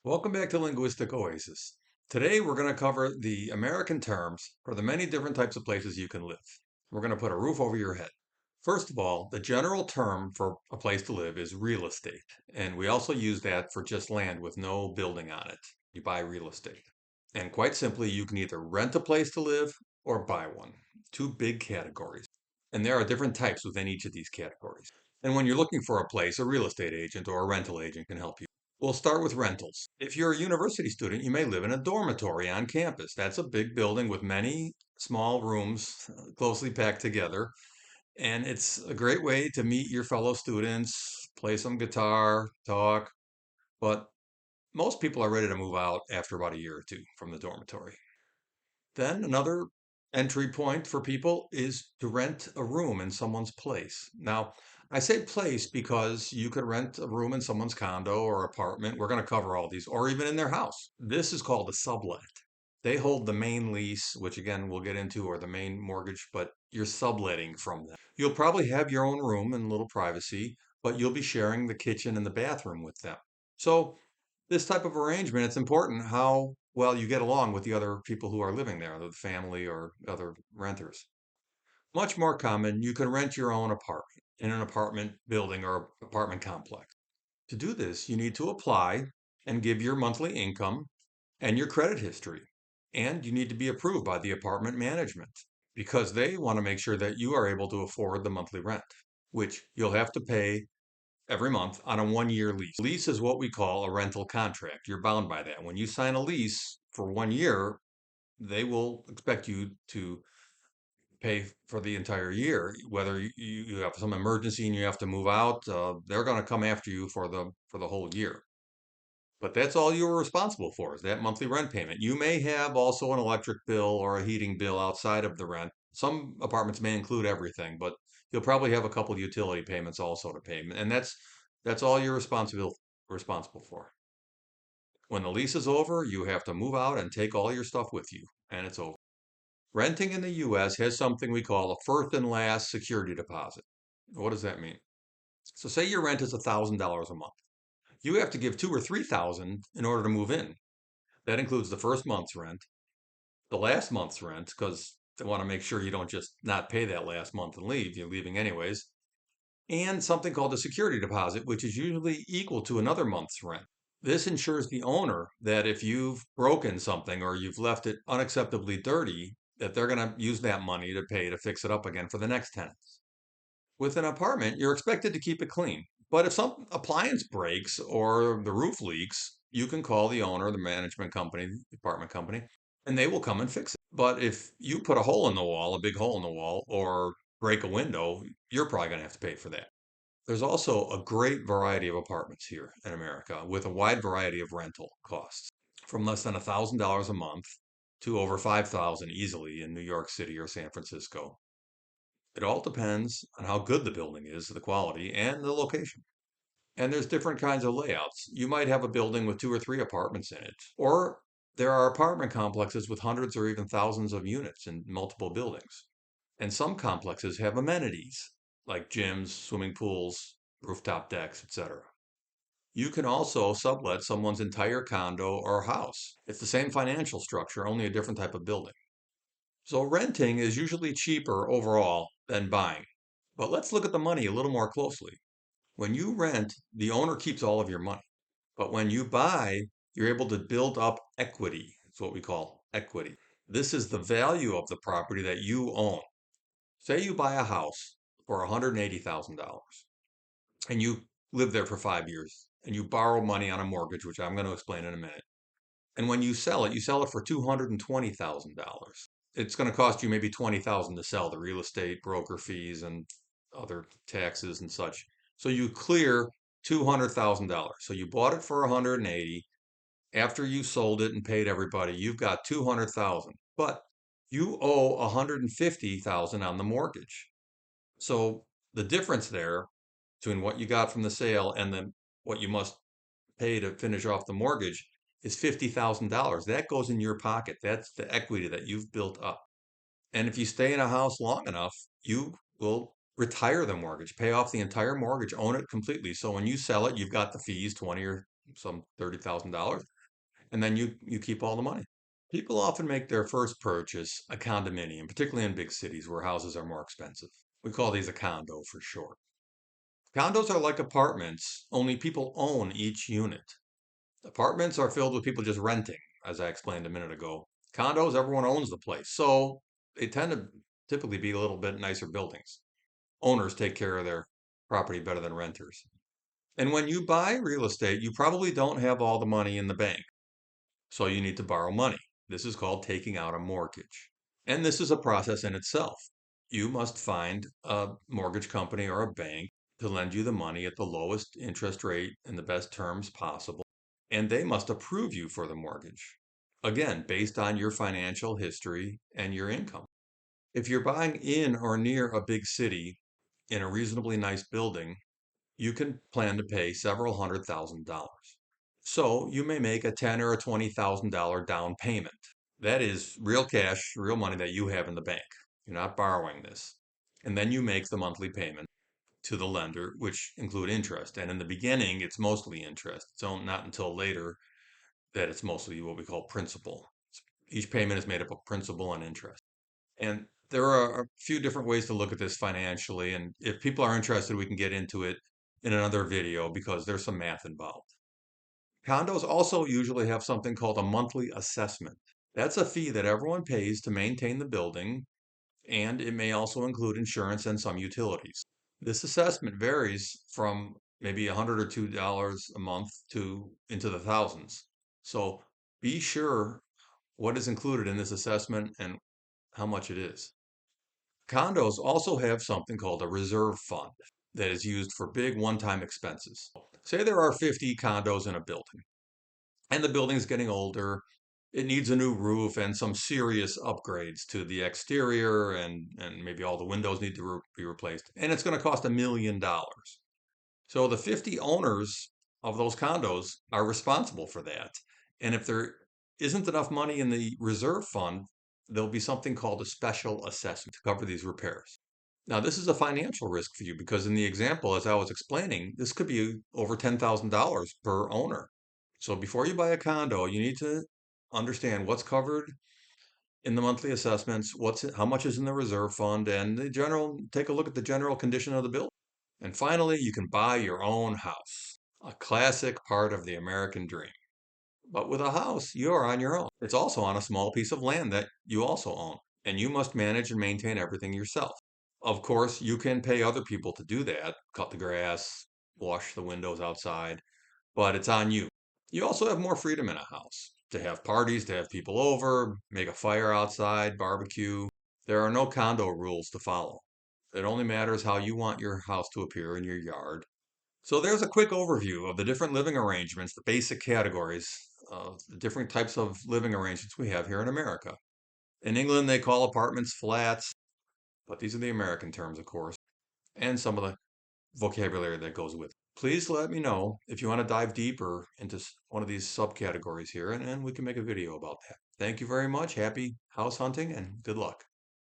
Welcome back to Linguistic Oasis. Today we're going to cover the American terms for the many different types of places you can live. We're going to put a roof over your head. First of all, the general term for a place to live is real estate, and we also use that for just land with no building on it. You buy real estate. And quite simply, you can either rent a place to live or buy one. Two big categories. And there are different types within each of these categories. And when you're looking for a place, a real estate agent or a rental agent can help you. We'll start with rentals. If you're a university student, you may live in a dormitory on campus. That's a big building with many small rooms closely packed together. And it's a great way to meet your fellow students, play some guitar, talk. But most people are ready to move out after about a year or two from the dormitory. Then another entry point for people is to rent a room in someone's place. Now, I say place because you could rent a room in someone's condo or apartment. We're going to cover all these, or even in their house. This is called a sublet. They hold the main lease, which again we'll get into, or the main mortgage, but you're subletting from them. You'll probably have your own room and a little privacy, but you'll be sharing the kitchen and the bathroom with them. So this type of arrangement, it's important how well you get along with the other people who are living there, the family or other renters. Much more common, you can rent your own apartment in an apartment building or apartment complex. To do this, you need to apply and give your monthly income and your credit history. And you need to be approved by the apartment management because they want to make sure that you are able to afford the monthly rent, which you'll have to pay every month on a 1 year lease. Lease is what we call a rental contract. You're bound by that. When you sign a lease for 1 year, they will expect you to pay for the entire year. Whether you have some emergency and you have to move out, they're going to come after you for the whole year. But that's all you're responsible for is that monthly rent payment. You may have also an electric bill or a heating bill outside of the rent. Some apartments may include everything, but you'll probably have a couple of utility payments also to pay. And that's all you're responsible for. When the lease is over, you have to move out and take all your stuff with you, and it's over. Renting in the US has something we call a first and last security deposit. What does that mean? So say your rent is $1,000 a month. You have to give 2 or 3,000 in order to move in. That includes the first month's rent, the last month's rent, because they want to make sure you don't just not pay that last month and leave. You're leaving anyways. And something called a security deposit, which is usually equal to another month's rent. This ensures the owner that if you've broken something or you've left it unacceptably dirty, that they're going to use that money to pay to fix it up again for the next tenants. With an apartment, you're expected to keep it clean. But if some appliance breaks or the roof leaks, you can call the owner, the management company, the apartment company, and they will come and fix it. But if you put a hole in the wall, a big hole in the wall, or break a window, you're probably going to have to pay for that. There's also a great variety of apartments here in America with a wide variety of rental costs, from less than $1,000 a month to over 5,000 easily in New York City or San Francisco. It all depends on how good the building is, the quality, and the location. And there's different kinds of layouts. You might have a building with 2 or 3 apartments in it, or there are apartment complexes with hundreds or even thousands of units in multiple buildings. And some complexes have amenities like gyms, swimming pools, rooftop decks, etc. You can also sublet someone's entire condo or house. It's the same financial structure, only a different type of building. So renting is usually cheaper overall than buying. But let's look at the money a little more closely. When you rent, the owner keeps all of your money. But when you buy, you're able to build up equity. It's what we call equity. This is the value of the property that you own. Say you buy a house for $180,000 and you live there for 5 years and you borrow money on a mortgage, which I'm going to explain in a minute. And when you sell it for $220,000. It's going to cost you maybe 20,000 to sell the real estate, broker fees, and other taxes and such. So you clear $200,000. So you bought it for 180. After you sold it and paid everybody, you've got 200,000. But you owe 150,000 on the mortgage. So the difference there between what you got from the sale and then what you must pay to finish off the mortgage is $50,000. That goes in your pocket. That's the equity that you've built up. And if you stay in a house long enough, you will retire the mortgage, pay off the entire mortgage, own it completely. So when you sell it, you've got the fees, 20 or some $30,000, and then you keep all the money. People often make their first purchase a condominium, particularly in big cities where houses are more expensive. We call these a condo for short. Condos are like apartments, only people own each unit. Apartments are filled with people just renting, as I explained a minute ago. Condos, everyone owns the place, so they tend to typically be a little bit nicer buildings. Owners take care of their property better than renters. And when you buy real estate, you probably don't have all the money in the bank, so you need to borrow money. This is called taking out a mortgage. And this is a process in itself. You must find a mortgage company or a bank to lend you the money at the lowest interest rate and the best terms possible, and they must approve you for the mortgage. Again, based on your financial history and your income. If you're buying in or near a big city in a reasonably nice building, you can plan to pay several $100,000. So you may make a $10 or a $20,000 down payment. That is real cash, real money that you have in the bank. You're not borrowing this. And then you make the monthly payment to the lender, which include interest. And in the beginning, it's mostly interest. So not until later that it's mostly what we call principal. Each payment is made up of principal and interest. And there are a few different ways to look at this financially. And if people are interested, we can get into it in another video because there's some math involved. Condos also usually have something called a monthly assessment. That's a fee that everyone pays to maintain the building, and it may also include insurance and some utilities. This assessment varies from maybe $100 or $2 a month to into the thousands. So be sure what is included in this assessment and how much it is. Condos also have something called a reserve fund that is used for big one-time expenses. Say there are 50 condos in a building, and the building's getting older. It needs a new roof and some serious upgrades to the exterior, and maybe all the windows need to be replaced. And it's going to cost $1 million. So the 50 owners of those condos are responsible for that. And if there isn't enough money in the reserve fund, there'll be something called a special assessment to cover these repairs. Now, this is a financial risk for you because in the example, as I was explaining, this could be over $10,000 per owner. So before you buy a condo, you need to understand what's covered in the monthly assessments, how much is in the reserve fund, and take a look at the general condition of the building. And finally, you can buy your own house, a classic part of the American dream. But with a house, you're on your own. It's also on a small piece of land that you also own, and you must manage and maintain everything yourself. Of course, you can pay other people to do that, cut the grass, wash the windows outside, but it's on you. You also have more freedom in a house to have parties, to have people over, make a fire outside, barbecue. There are no condo rules to follow. It only matters how you want your house to appear in your yard. So there's a quick overview of the different living arrangements, the basic categories of the different types of living arrangements we have here in America. In England, they call apartments flats, but these are the American terms, of course, and some of the vocabulary that goes with it. Please let me know if you want to dive deeper into one of these subcategories here, and we can make a video about that. Thank you very much. Happy house hunting and good luck.